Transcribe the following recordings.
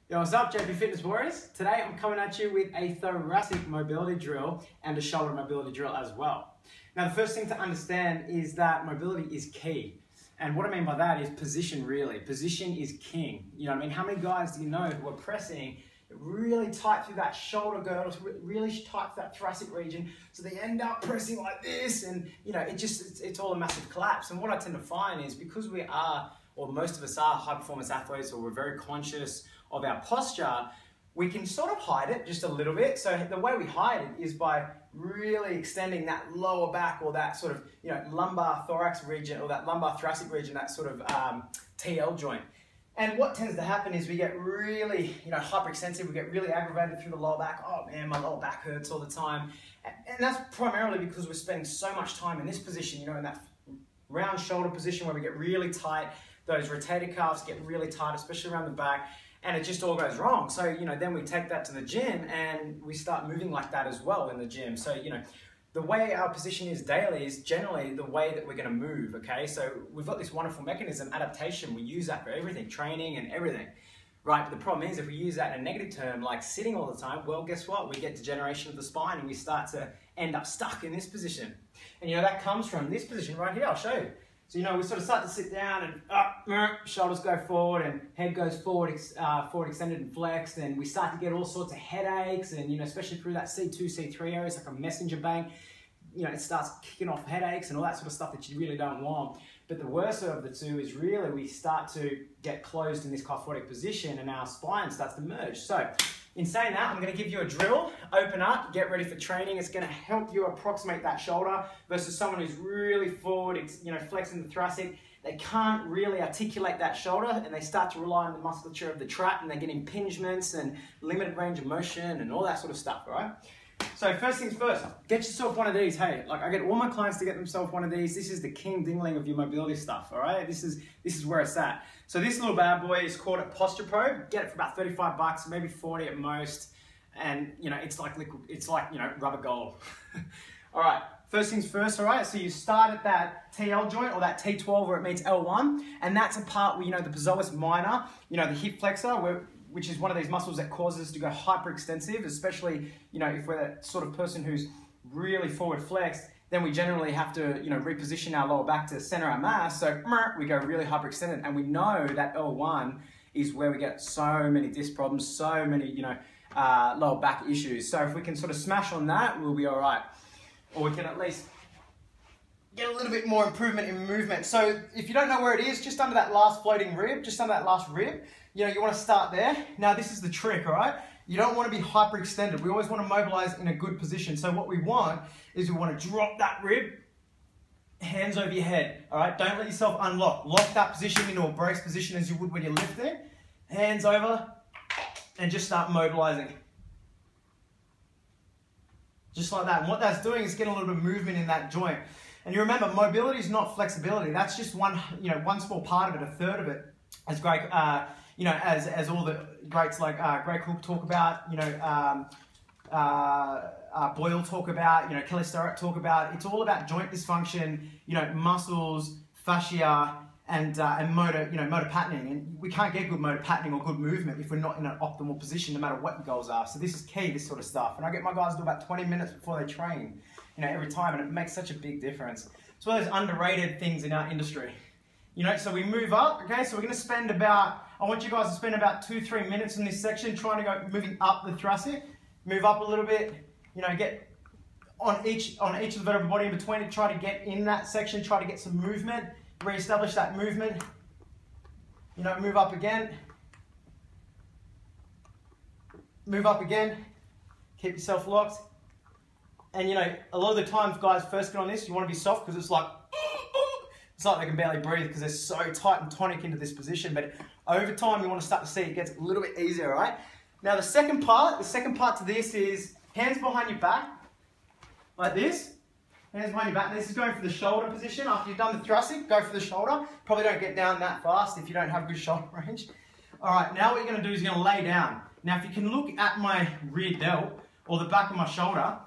Yo, what's up, JP Fitness Warriors? Today I'm coming at you with a thoracic mobility drill and a shoulder mobility drill as well. Now, the first thing to understand is that mobility is key. And what I mean by that is position, really. Position is king. You know what I mean? How many guys do you know who are pressing really tight through that shoulder girdle, really tight to that thoracic region, so they end up pressing like this, and you know, it's all a massive collapse. And what I tend to find is because we are, or most of us are, high performance athletes, or we're very conscious of our posture, we can sort of hide it just a little bit. So the way we hide it is by really extending that lower back, or that sort of, you know, lumbar thorax region, or that lumbar thoracic region, that sort of TL joint. And what tends to happen is we get really, you know, hyperextensive, we get really aggravated through the lower back. Oh man, my lower back hurts all the time. And that's primarily because we're spending so much time in this position, you know, in that round shoulder position where we get really tight. Those rotator cuffs get really tight, especially around the back, and it just all goes wrong. So, you know, then we take that to the gym and we start moving like that as well in the gym. So, you know, the way our position is daily is generally the way that we're going to move, okay? So we've got this wonderful mechanism, adaptation. We use that for everything, training and everything, right? But the problem is if we use that in a negative term, like sitting all the time, well, guess what? We get degeneration of the spine and we start to end up stuck in this position. And, you know, that comes from this position right here. I'll show you. So, you know, we sort of start to sit down and shoulders go forward and head goes forward, forward extended and flexed, and we start to get all sorts of headaches, and, you know, especially through that C2, C3 area, it's like a messenger bank. You know, it starts kicking off headaches and all that sort of stuff that you really don't want. But the worst of the two is really we start to get closed in this kyphotic position and our spine starts to merge. So in saying that, I'm going to give you a drill, open up, get ready for training. It's going to help you approximate that shoulder versus someone who's really forward, you know, flexing the thoracic. They can't really articulate that shoulder and they start to rely on the musculature of the trap, and they get impingements and limited range of motion and all that sort of stuff, all right? So first things first, get yourself one of these. Hey, like I get all my clients to get themselves one of these. This is the king dingling of your mobility stuff, all right? This is where it's at. So this little bad boy is called a posture probe. Get it for about 35 bucks, maybe 40 at most. And you know, it's like liquid, it's like, you know, rubber gold. All right, first things first, all right? So you start at that TL joint, or that T12 where it meets L1, and that's a part where, you know, the psoas minor, you know, the hip flexor, which is one of these muscles that causes us to go hyperextensive, especially, you know, if we're that sort of person who's really forward flexed, then we generally have to, you know, reposition our lower back to center our mass. So we go really hyperextended, and we know that L1 is where we get so many disc problems, so many, you know, lower back issues. So if we can sort of smash on that, we'll be all right. Or we can at least get a little bit more improvement in movement. So if you don't know where it is, just under that last floating rib, just under that last rib, you know, you want to start there. Now this is the trick, all right? You don't want to be hyperextended. We always want to mobilize in a good position. So what we want is we want to drop that rib, hands over your head, all right? Don't let yourself unlock. Lock that position into a brace position as you would when you're lifting. Hands over, and just start mobilizing. Just like that. And what that's doing is getting a little bit of movement in that joint. And you remember, mobility is not flexibility. That's just one, you know, one small part of it, a third of it. As great, you know, as all the greats like Greg Cook talk about, you know, Boyle talk about, you know, Kelly Starrett talk about. It's all about joint dysfunction, you know, muscles, fascia, and motor, you know, motor patterning. And we can't get good motor patterning or good movement if we're not in an optimal position, no matter what your goals are. So this is key, this sort of stuff. And I get my guys to do about 20 minutes before they train, you know, every time, and it makes such a big difference. It's one of those underrated things in our industry. You know, so we move up, okay? So we're gonna spend about, I want you guys to spend about 2-3 minutes in this section trying to go, moving up the thoracic, move up a little bit, you know, get on each of the vertebral body in between, and try to get in that section, try to get some movement, re-establish that movement, you know, move up again, keep yourself locked. And you know, a lot of the times guys first get on this, you want to be soft because it's like they can barely breathe because they're so tight and tonic into this position. But over time, you want to start to see it gets a little bit easier, all right? Now the second part to this is hands behind your back, like this. Hands behind your back. This is going for the shoulder position. After you've done the thoracic, go for the shoulder. Probably don't get down that fast if you don't have good shoulder range. All right, now what you're going to do is you're going to lay down. Now if you can look at my rear delt or the back of my shoulder,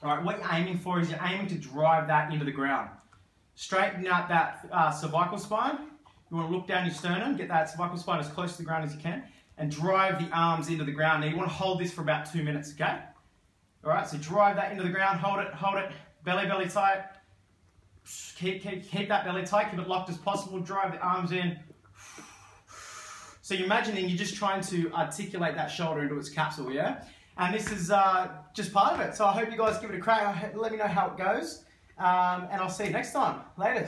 all right, what you're aiming for is you're aiming to drive that into the ground. Straighten out that cervical spine. You want to look down your sternum, get that cervical spine as close to the ground as you can. and drive the arms into the ground. Now you want to hold this for about 2 minutes, okay? All right, so drive that into the ground, hold it, belly tight. Keep that belly tight, keep it locked as possible, drive the arms in. So you're imagining you're just trying to articulate that shoulder into its capsule, yeah? And this is just part of it. So I hope you guys give it a crack. Let me know how it goes. And I'll see you next time. Later.